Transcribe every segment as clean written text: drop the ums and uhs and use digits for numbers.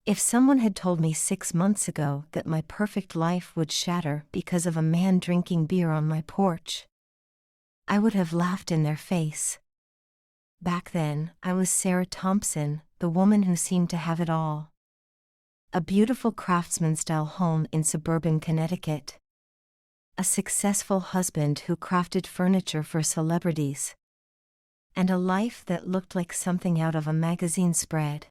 If someone had told me 6 months ago that my perfect life would shatter because of a man drinking beer on my porch, I would have laughed in their face. Back then, I was Sarah Thompson, the woman who seemed to have it all. A beautiful craftsman-style home in suburban Connecticut. A successful husband who crafted furniture for celebrities. And a life that looked like something out of a magazine spread.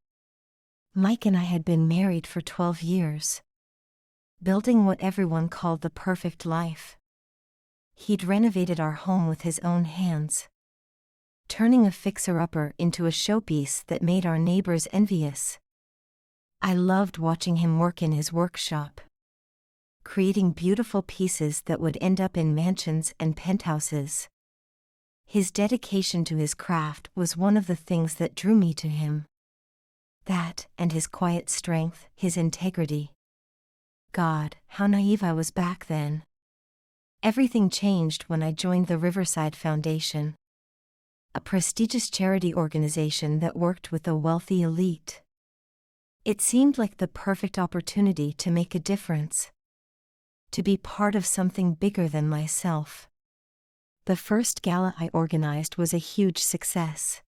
Mike and I had been married for 12 years. Building what everyone called the perfect life. He'd renovated our home with his own hands. Turning a fixer-upper into a showpiece that made our neighbors envious. I loved watching him work in his workshop. Creating beautiful pieces that would end up in mansions and penthouses. His dedication to his craft was one of the things that drew me to him. That, and his quiet strength, his integrity. God, how naive I was back then. Everything changed when I joined the Riverside Foundation. A prestigious charity organization that worked with the wealthy elite. It seemed like the perfect opportunity to make a difference. To be part of something bigger than myself. The first gala I organized was a huge success.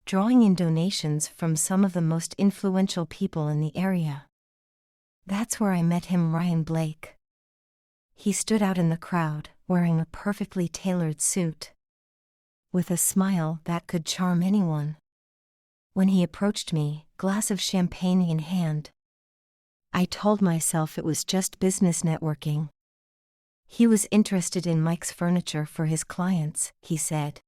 Drawing in donations from some of the most influential people in the area. That's where I met him, Ryan Blake. He stood out in the crowd, wearing a perfectly tailored suit. With a smile that could charm anyone. When he approached me, glass of champagne in hand, I told myself it was just business networking. He was interested in Mike's furniture for his clients, he said.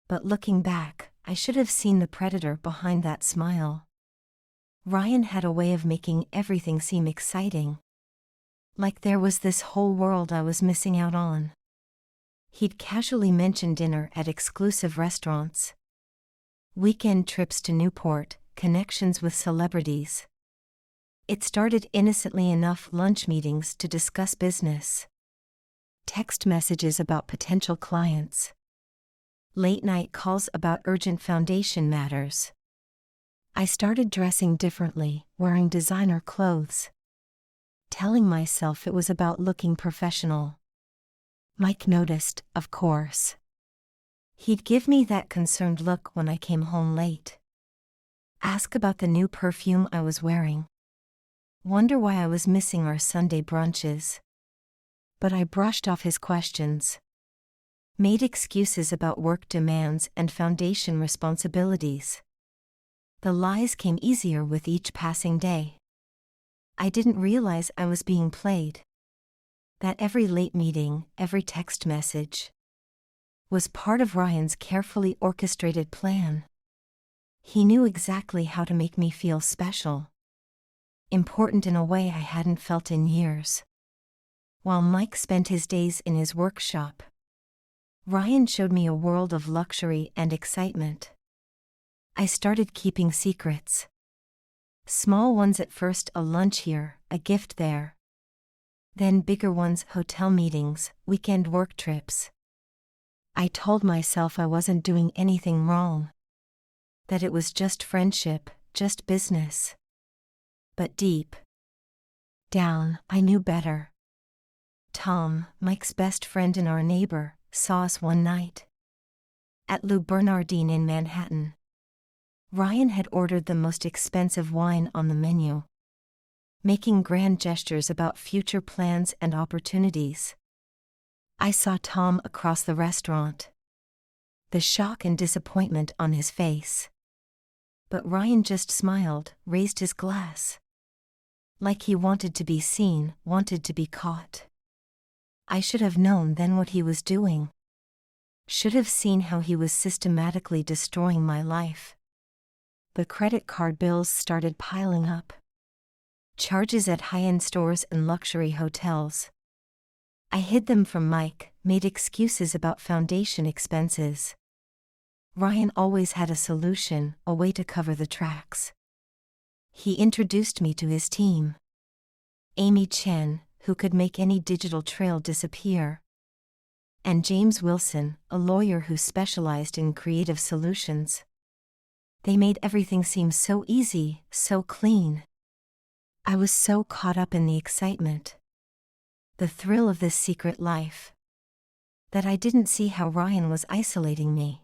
But looking back, I should have seen the predator behind that smile. Ryan had a way of making everything seem exciting. Like there was this whole world I was missing out on. He'd casually mention dinner at exclusive restaurants. Weekend trips to Newport, connections with celebrities. It started innocently enough: lunch meetings to discuss business. Text messages about potential clients. Late-night calls about urgent foundation matters. I started dressing differently, wearing designer clothes. Telling myself it was about looking professional. Mike noticed, of course. He'd give me that concerned look when I came home late. Ask about the new perfume I was wearing. Wonder why I was missing our Sunday brunches. But I brushed off his questions. Made excuses about work demands and foundation responsibilities. The lies came easier with each passing day. I didn't realize I was being played. That every late meeting, every text message, was part of Ryan's carefully orchestrated plan. He knew exactly how to make me feel special. Important in a way I hadn't felt in years. While Mike spent his days in his workshop, Ryan showed me a world of luxury and excitement. I started keeping secrets. Small ones at first: a lunch here, a gift there. Then bigger ones: hotel meetings, weekend work trips. I told myself I wasn't doing anything wrong. That it was just friendship, just business. But deep down, I knew better. Tom, Mike's best friend and our neighbor, saw us one night. At Lou Bernardine in Manhattan. Ryan had ordered the most expensive wine on the menu. Making grand gestures about future plans and opportunities. I saw Tom across the restaurant. The shock and disappointment on his face. But Ryan just smiled, raised his glass. Like he wanted to be seen, wanted to be caught. I should have known then what he was doing. Should have seen how he was systematically destroying my life. The credit card bills started piling up. Charges at high-end stores and luxury hotels. I hid them from Mike, made excuses about foundation expenses. Ryan always had a solution, a way to cover the tracks. He introduced me to his team. Amy Chen, who could make any digital trail disappear. And James Wilson, a lawyer who specialized in creative solutions. They made everything seem so easy, so clean. I was so caught up in the excitement, the thrill of this secret life, that I didn't see how Ryan was isolating me,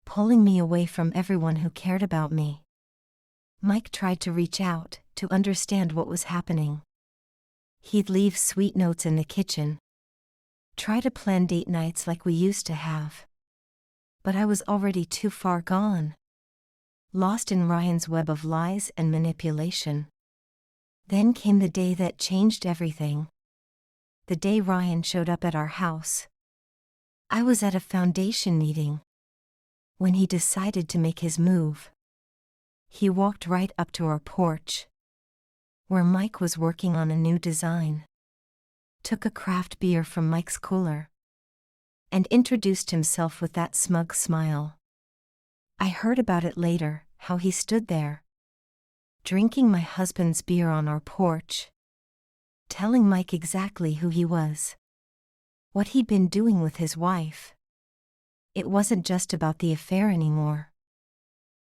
pulling me away from everyone who cared about me. Mike tried to reach out, to understand what was happening. He'd leave sweet notes in the kitchen, try to plan date nights like we used to have. But I was already too far gone, lost in Ryan's web of lies and manipulation. Then came the day that changed everything. The day Ryan showed up at our house. I was at a foundation meeting when he decided to make his move. He walked right up to our porch, where Mike was working on a new design, took a craft beer from Mike's cooler, and introduced himself with that smug smile. I heard about it later, how he stood there, drinking my husband's beer on our porch, telling Mike exactly who he was, what he'd been doing with his wife. It wasn't just about the affair anymore.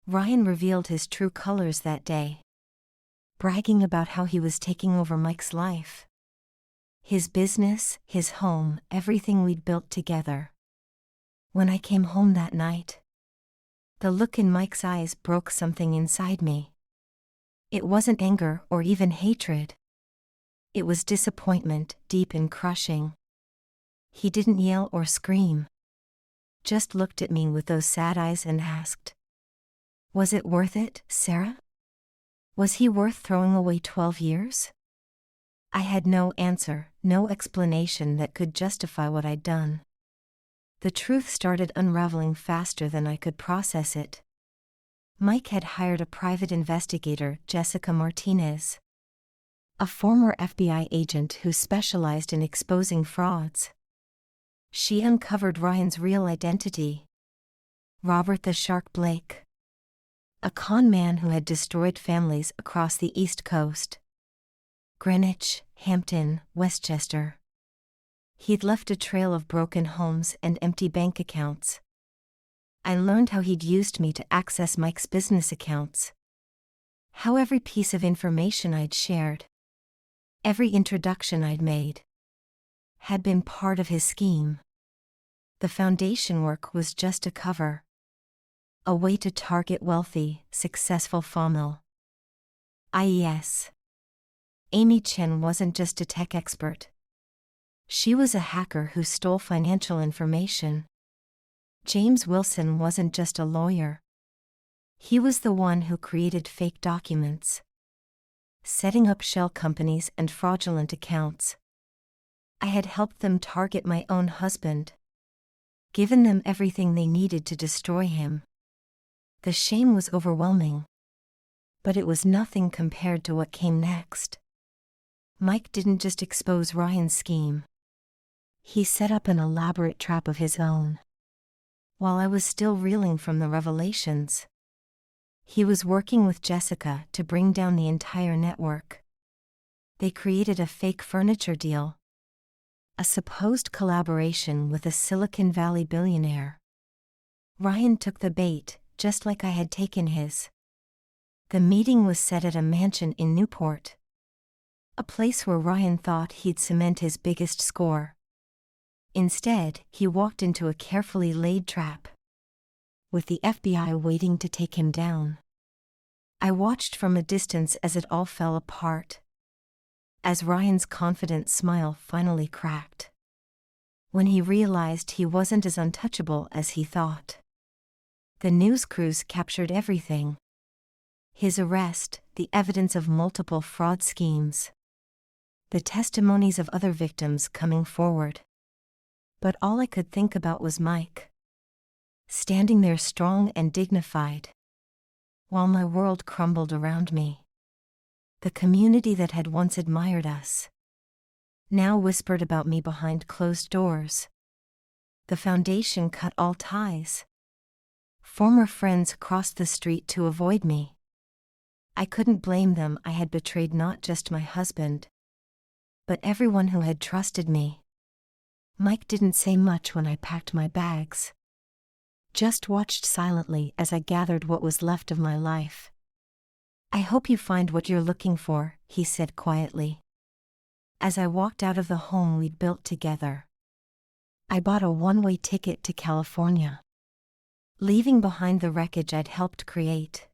Ryan revealed his true colors that day, bragging about how he was taking over Mike's life. His business, his home, everything we'd built together. When I came home that night, the look in Mike's eyes broke something inside me. It wasn't anger or even hatred. It was disappointment, deep and crushing. He didn't yell or scream, just looked at me with those sad eyes and asked, "Was it worth it, Sarah? Was he worth throwing away 12 years?" I had no answer, no explanation that could justify what I'd done. The truth started unraveling faster than I could process it. Mike had hired a private investigator, Jessica Martinez, a former FBI agent who specialized in exposing frauds. She uncovered Ryan's real identity: Robert the Shark Blake, a con man who had destroyed families across the East Coast. Greenwich, Hampton, Westchester. He'd left a trail of broken homes and empty bank accounts. I learned how he'd used me to access Mike's business accounts, how every piece of information I'd shared, every introduction I'd made, had been part of his scheme. The foundation work was just a cover, a way to target wealthy, successful FOML. IES. Amy Chen wasn't just a tech expert. She was a hacker who stole financial information. James Wilson wasn't just a lawyer. He was the one who created fake documents, setting up shell companies and fraudulent accounts. I had helped them target my own husband, given them everything they needed to destroy him. The shame was overwhelming, but it was nothing compared to what came next. Mike didn't just expose Ryan's scheme. He set up an elaborate trap of his own. While I was still reeling from the revelations, he was working with Jessica to bring down the entire network. They created a fake furniture deal, a supposed collaboration with a Silicon Valley billionaire. Ryan took the bait, just like I had taken his. The meeting was set at a mansion in Newport, a place where Ryan thought he'd cement his biggest score. Instead, he walked into a carefully laid trap, with the FBI waiting to take him down. I watched from a distance as it all fell apart, as Ryan's confident smile finally cracked, when he realized he wasn't as untouchable as he thought. The news crews captured everything: his arrest, the evidence of multiple fraud schemes, the testimonies of other victims coming forward. But all I could think about was Mike, standing there strong and dignified, while my world crumbled around me. The community that had once admired us now whispered about me behind closed doors. The foundation cut all ties. Former friends crossed the street to avoid me. I couldn't blame them. I had betrayed not just my husband, but everyone who had trusted me. Mike didn't say much when I packed my bags. just watched silently as I gathered what was left of my life. "I hope you find what you're looking for," he said quietly. As I walked out of the home we'd built together, I bought a one-way ticket to California, leaving behind the wreckage I'd helped create.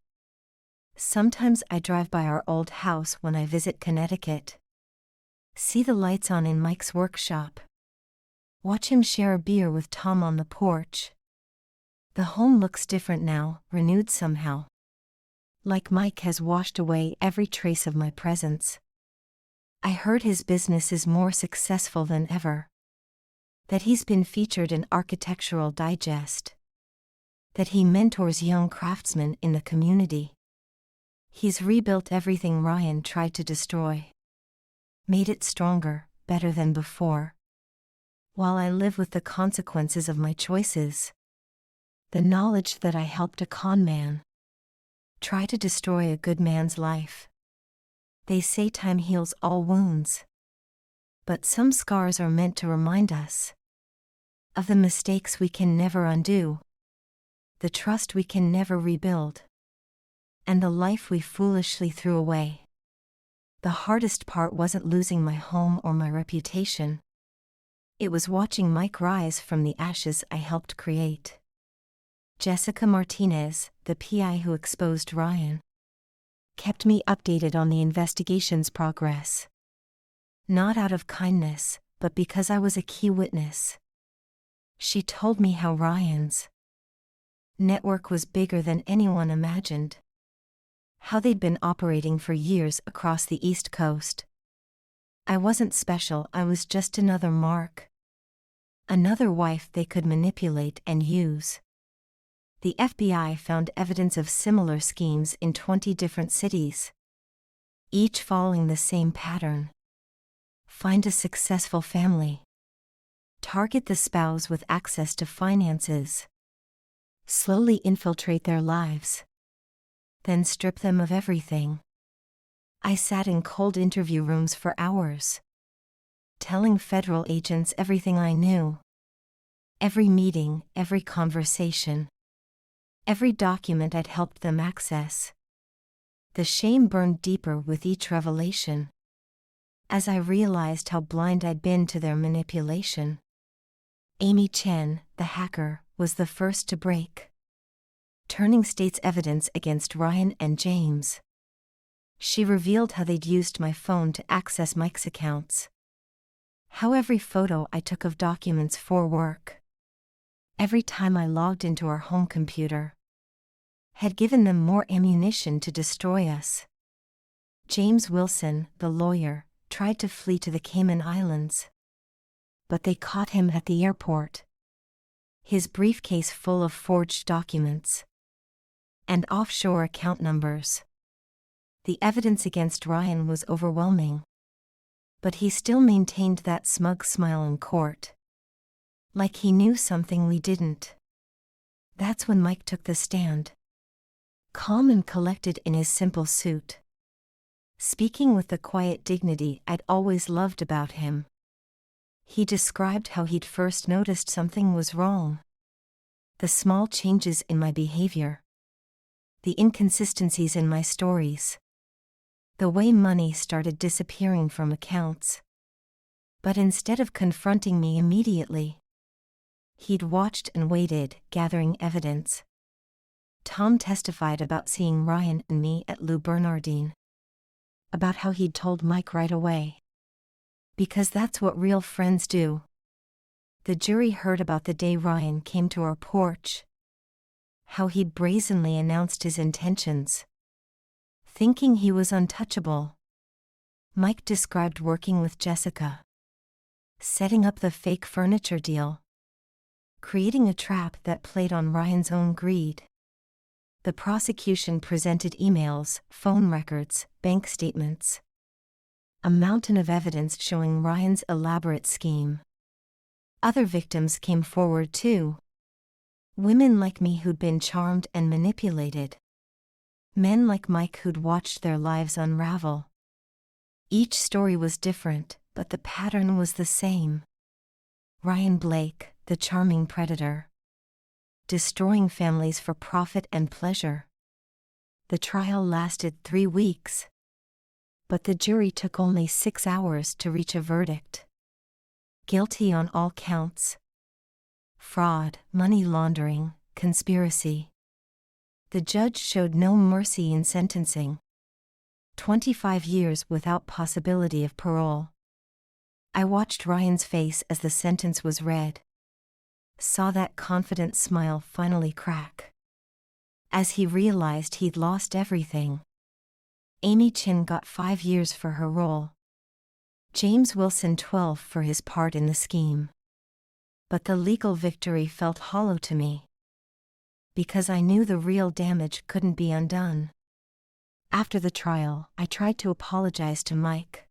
Sometimes I drive by our old house when I visit Connecticut. See the lights on in Mike's workshop. Watch him share a beer with Tom on the porch. The home looks different now, renewed somehow. Like Mike has washed away every trace of my presence. I heard his business is more successful than ever. That he's been featured in Architectural Digest. That he mentors young craftsmen in the community. He's rebuilt everything Ryan tried to destroy. Made it stronger, better than before. While I live with the consequences of my choices. The knowledge that I helped a con man try to destroy a good man's life. They say time heals all wounds. But some scars are meant to remind us of the mistakes we can never undo, the trust we can never rebuild, and the life we foolishly threw away. The hardest part wasn't losing my home or my reputation. It was watching Mike rise from the ashes I helped create. Jessica Martinez, the PI who exposed Ryan, kept me updated on the investigation's progress. Not out of kindness, but because I was a key witness. She told me how Ryan's network was bigger than anyone imagined. How they'd been operating for years across the East Coast. I wasn't special, I was just another mark. Another wife they could manipulate and use. The FBI found evidence of similar schemes in 20 different cities, each following the same pattern. Find a successful family. Target the spouse with access to finances. Slowly infiltrate their lives. Then strip them of everything. I sat in cold interview rooms for hours, telling federal agents everything I knew. Every meeting, every conversation. Every document I'd helped them access. The shame burned deeper with each revelation. As I realized how blind I'd been to their manipulation. Amy Chen, the hacker, was the first to break. Turning state's evidence against Ryan and James. She revealed how they'd used my phone to access Mike's accounts. How every photo I took of documents for work, every time I logged into our home computer, had given them more ammunition to destroy us. James Wilson, the lawyer, tried to flee to the Cayman Islands. But they caught him at the airport. His briefcase full of forged documents and offshore account numbers. The evidence against Ryan was overwhelming. But he still maintained that smug smile in court. Like he knew something we didn't. That's when Mike took the stand. Calm and collected in his simple suit. Speaking with the quiet dignity I'd always loved about him. He described how he'd first noticed something was wrong. The small changes in my behavior. The inconsistencies in my stories. The way money started disappearing from accounts. But instead of confronting me immediately, he'd watched and waited, gathering evidence. Tom testified about seeing Ryan and me at Lou Bernardine. About how he'd told Mike right away. Because that's what real friends do. The jury heard about the day Ryan came to our porch. How he'd brazenly announced his intentions. Thinking he was untouchable. Mike described working with Jessica. Setting up the fake furniture deal. Creating a trap that played on Ryan's own greed. The prosecution presented emails, phone records, bank statements. A mountain of evidence showing Ryan's elaborate scheme. Other victims came forward too. Women like me who'd been charmed and manipulated. Men like Mike who'd watched their lives unravel. Each story was different, but the pattern was the same. Ryan Blake, the charming predator. destroying families for profit and pleasure. The trial lasted 3 weeks. But the jury took only 6 hours to reach a verdict. Guilty on all counts. Fraud, money laundering, conspiracy. The judge showed no mercy in sentencing. 25 years without possibility of parole. I watched Ryan's face as the sentence was read. Saw that confident smile finally crack. As he realized he'd lost everything. Amy Chin got 5 years for her role. James Wilson 12 for his part in the scheme. But the legal victory felt hollow to me. Because I knew the real damage couldn't be undone. After the trial, I tried to apologize to Mike.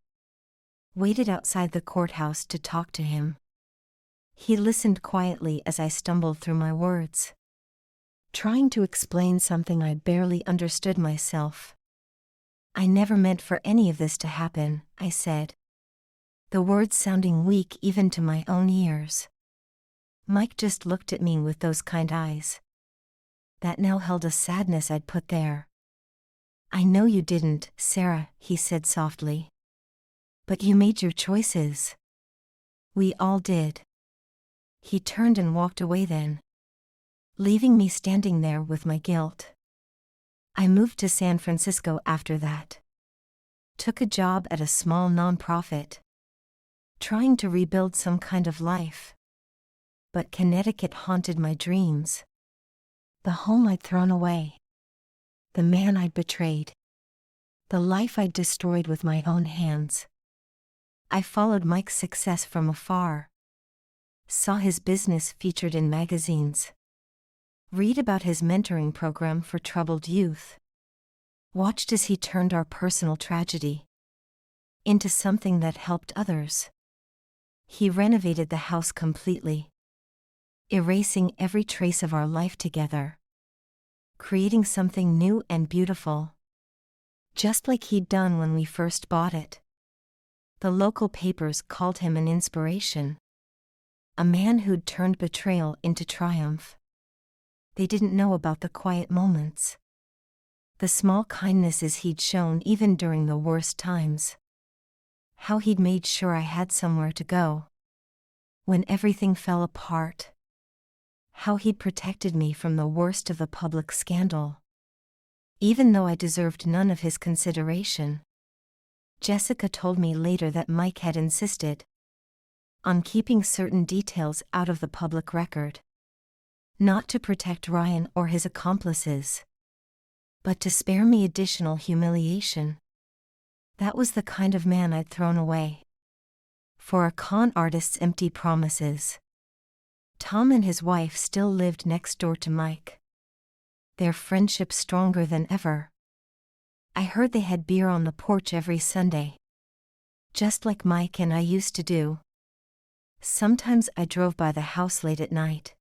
Waited outside the courthouse to talk to him. He listened quietly as I stumbled through my words. Trying to explain something I barely understood myself. I never meant for any of this to happen, I said. The words sounding weak even to my own ears. Mike just looked at me with those kind eyes. That now held a sadness I'd put there. I know you didn't, Sarah, he said softly. But you made your choices. We all did. He turned and walked away then, leaving me standing there with my guilt. I moved to San Francisco after that. Took a job at a small nonprofit. Trying to rebuild some kind of life. But Connecticut haunted my dreams. The home I'd thrown away. The man I'd betrayed. The life I'd destroyed with my own hands. I followed Mike's success from afar. Saw his business featured in magazines. Read about his mentoring program for troubled youth. Watched as he turned our personal tragedy into something that helped others. He renovated the house completely, erasing every trace of our life together, creating something new and beautiful, just like he'd done when we first bought it. The local papers called him an inspiration, a man who'd turned betrayal into triumph. They didn't know about the quiet moments, the small kindnesses he'd shown even during the worst times. How he'd made sure I had somewhere to go when everything fell apart. How he'd protected me from the worst of the public scandal, even though I deserved none of his consideration. Jessica told me later that Mike had insisted on keeping certain details out of the public record. Not to protect Ryan or his accomplices, but to spare me additional humiliation. That was the kind of man I'd thrown away for a con artist's empty promises. Tom and his wife still lived next door to Mike. Their friendship stronger than ever. I heard they had beer on the porch every Sunday, just like Mike and I used to do. Sometimes I drove by the house late at night.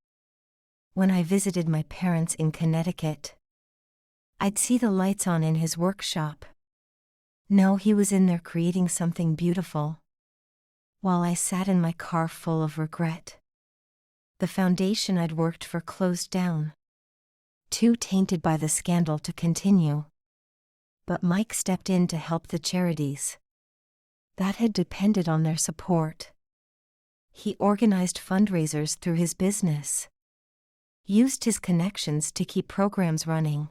When I visited my parents in Connecticut, I'd see the lights on in his workshop. Know he was in there creating something beautiful, while I sat in my car full of regret. The foundation I'd worked for closed down, too tainted by the scandal to continue. But Mike stepped in to help the charities that had depended on their support. He organized fundraisers through his business, used his connections to keep programs running,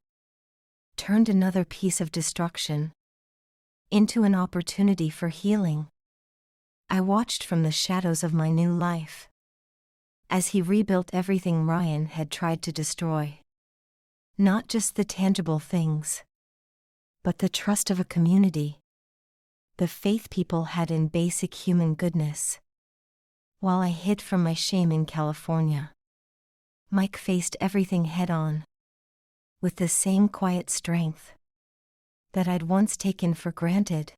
turned another piece of destruction into an opportunity for healing. I watched from the shadows of my new life as he rebuilt everything Ryan had tried to destroy. Not just the tangible things, but the trust of a community, the faith people had in basic human goodness. While I hid from my shame in California, Mike faced everything head-on, with the same quiet strength that I'd once taken for granted.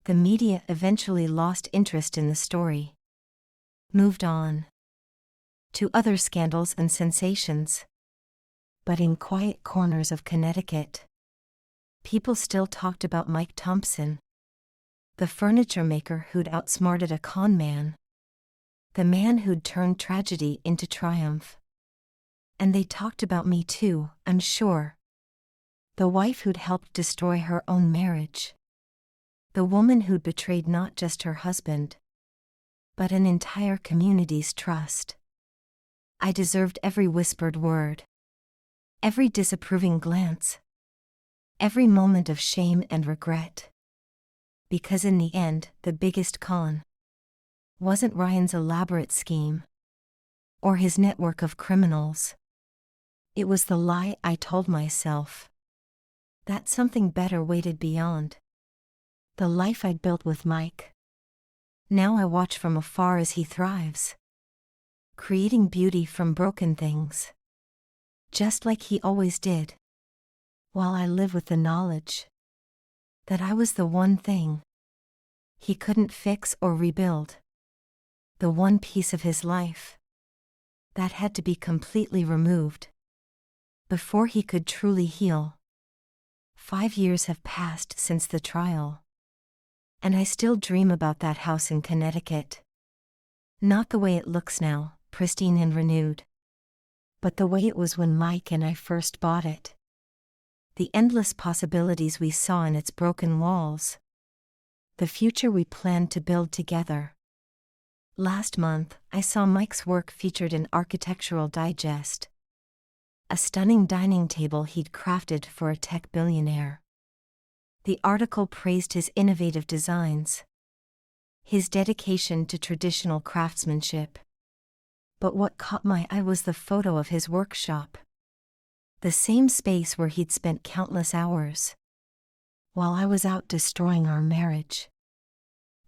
The media eventually lost interest in the story, moved on to other scandals and sensations. But in quiet corners of Connecticut, people still talked about Mike Thompson, the furniture maker who'd outsmarted a con man, the man who'd turned tragedy into triumph. And they talked about me too, I'm sure. The wife who'd helped destroy her own marriage. The woman who'd betrayed not just her husband, but an entire community's trust. I deserved every whispered word, every disapproving glance, every moment of shame and regret. Because in the end, the biggest con wasn't Ryan's elaborate scheme or his network of criminals. It was the lie I told myself that something better waited beyond the life I'd built with Mike. Now I watch from afar as he thrives, creating beauty from broken things, just like he always did, while I live with the knowledge that I was the one thing he couldn't fix or rebuild, the one piece of his life that had to be completely removed before he could truly heal. 5 years have passed since the trial, and I still dream about that house in Connecticut. Not the way it looks now, pristine and renewed, but the way it was when Mike and I first bought it. The endless possibilities we saw in its broken walls. The future we planned to build together. Last month, I saw Mike's work featured in Architectural Digest. A stunning dining table he'd crafted for a tech billionaire. The article praised his innovative designs, his dedication to traditional craftsmanship. But what caught my eye was the photo of his workshop. The same space where he'd spent countless hours while I was out destroying our marriage.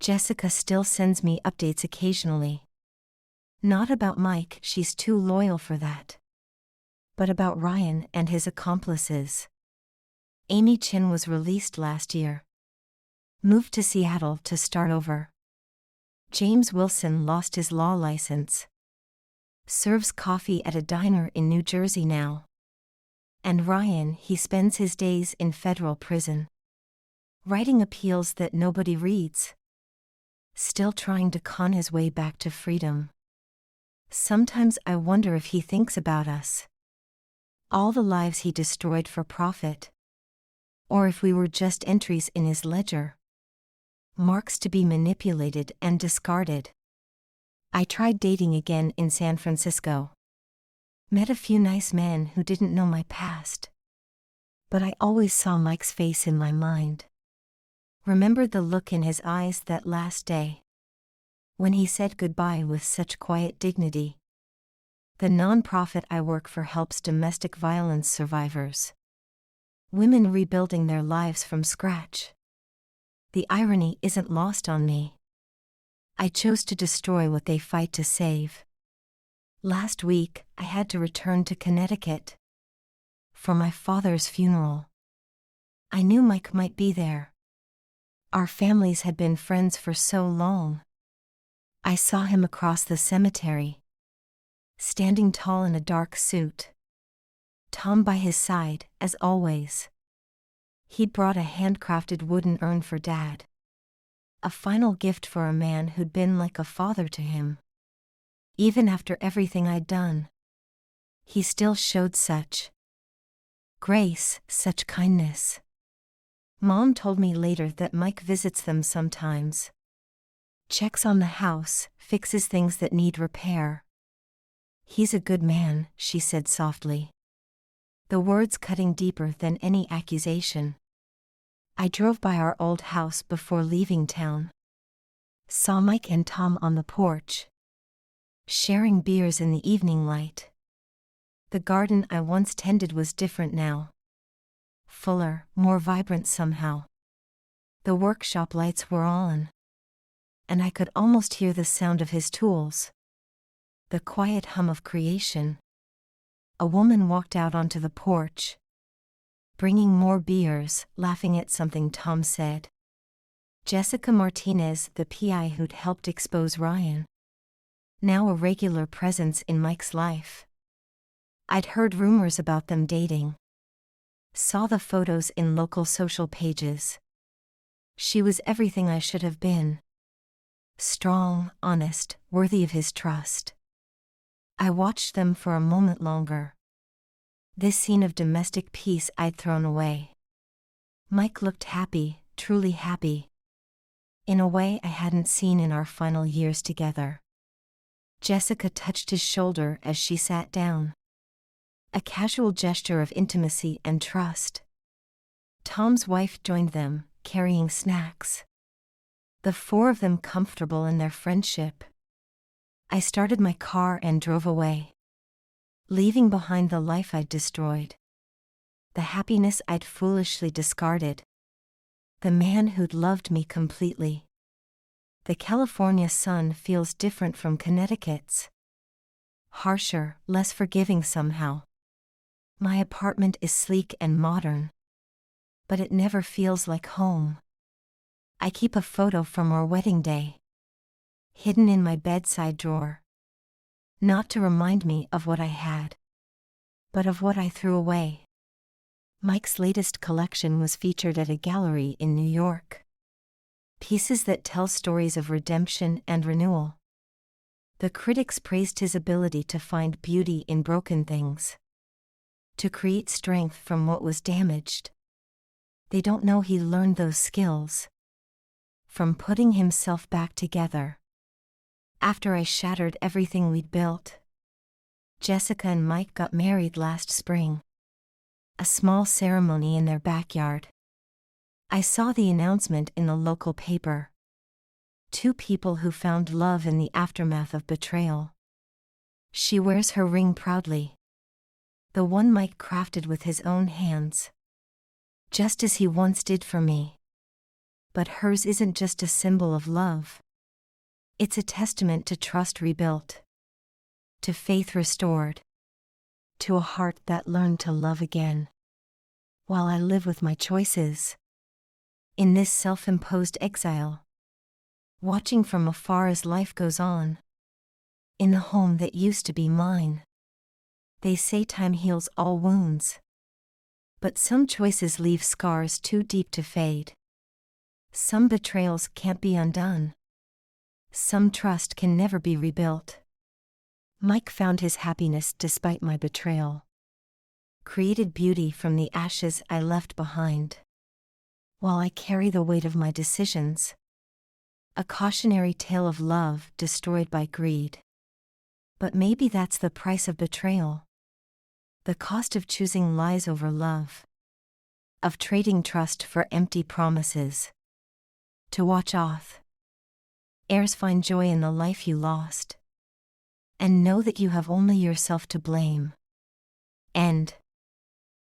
Jessica still sends me updates occasionally. Not about Mike, she's too loyal for that, but about Ryan and his accomplices. Amy Chin was released last year. Moved to Seattle to start over. James Wilson lost his law license. Serves coffee at a diner in New Jersey now. And Ryan, he spends his days in federal prison, writing appeals that nobody reads. Still trying to con his way back to freedom. Sometimes I wonder if he thinks about us. All the lives he destroyed for profit. Or if we were just entries in his ledger. Marks to be manipulated and discarded. I tried dating again in San Francisco. Met a few nice men who didn't know my past. But I always saw Mike's face in my mind. Remembered the look in his eyes that last day, when he said goodbye with such quiet dignity. The nonprofit I work for helps domestic violence survivors. Women rebuilding their lives from scratch. The irony isn't lost on me. I chose to destroy what they fight to save. Last week, I had to return to Connecticut for my father's funeral. I knew Mike might be there. Our families had been friends for so long. I saw him across the cemetery, standing tall in a dark suit. Tom by his side, as always. He'd brought a handcrafted wooden urn for Dad. A final gift for a man who'd been like a father to him. Even after everything I'd done, he still showed such grace, such kindness. Mom told me later that Mike visits them sometimes. Checks on the house, fixes things that need repair. He's a good man, she said softly. The words cutting deeper than any accusation. I drove by our old house before leaving town. Saw Mike and Tom on the porch, sharing beers in the evening light. The garden I once tended was different now. Fuller, more vibrant somehow. The workshop lights were on, and I could almost hear the sound of his tools. The quiet hum of creation. A woman walked out onto the porch, bringing more beers, laughing at something Tom said. Jessica Martinez, the PI who'd helped expose Ryan. Now a regular presence in Mike's life. I'd heard rumors about them dating. Saw the photos in local social pages. She was everything I should have been. Strong, honest, worthy of his trust. I watched them for a moment longer. This scene of domestic peace I'd thrown away. Mike looked happy, truly happy. In a way I hadn't seen in our final years together. Jessica touched his shoulder as she sat down. A casual gesture of intimacy and trust. Tom's wife joined them, carrying snacks. The four of them comfortable in their friendship. I started my car and drove away, leaving behind the life I'd destroyed. The happiness I'd foolishly discarded. The man who'd loved me completely. The California sun feels different from Connecticut's. Harsher, less forgiving somehow. My apartment is sleek and modern, but it never feels like home. I keep a photo from our wedding day, hidden in my bedside drawer. Not to remind me of what I had, but of what I threw away. Mike's latest collection was featured at a gallery in New York. Pieces that tell stories of redemption and renewal. The critics praised his ability to find beauty in broken things, to create strength from what was damaged. They don't know he learned those skills from putting himself back together. After I shattered everything we'd built, Jessica and Mike got married last spring. A small ceremony in their backyard. I saw the announcement in the local paper. Two people who found love in the aftermath of betrayal. She wears her ring proudly. The one Mike crafted with his own hands. Just as he once did for me. But hers isn't just a symbol of love. It's a testament to trust rebuilt. To faith restored. To a heart that learned to love again. While I live with my choices. In this self-imposed exile. Watching from afar as life goes on. In the home that used to be mine. They say time heals all wounds. But some choices leave scars too deep to fade. Some betrayals can't be undone. Some trust can never be rebuilt. Mike found his happiness despite my betrayal. Created beauty from the ashes I left behind. While I carry the weight of my decisions. A cautionary tale of love destroyed by greed. But maybe that's the price of betrayal. The cost of choosing lies over love. Of trading trust for empty promises. To watch off. Heirs find joy in the life you lost. And know that you have only yourself to blame. End.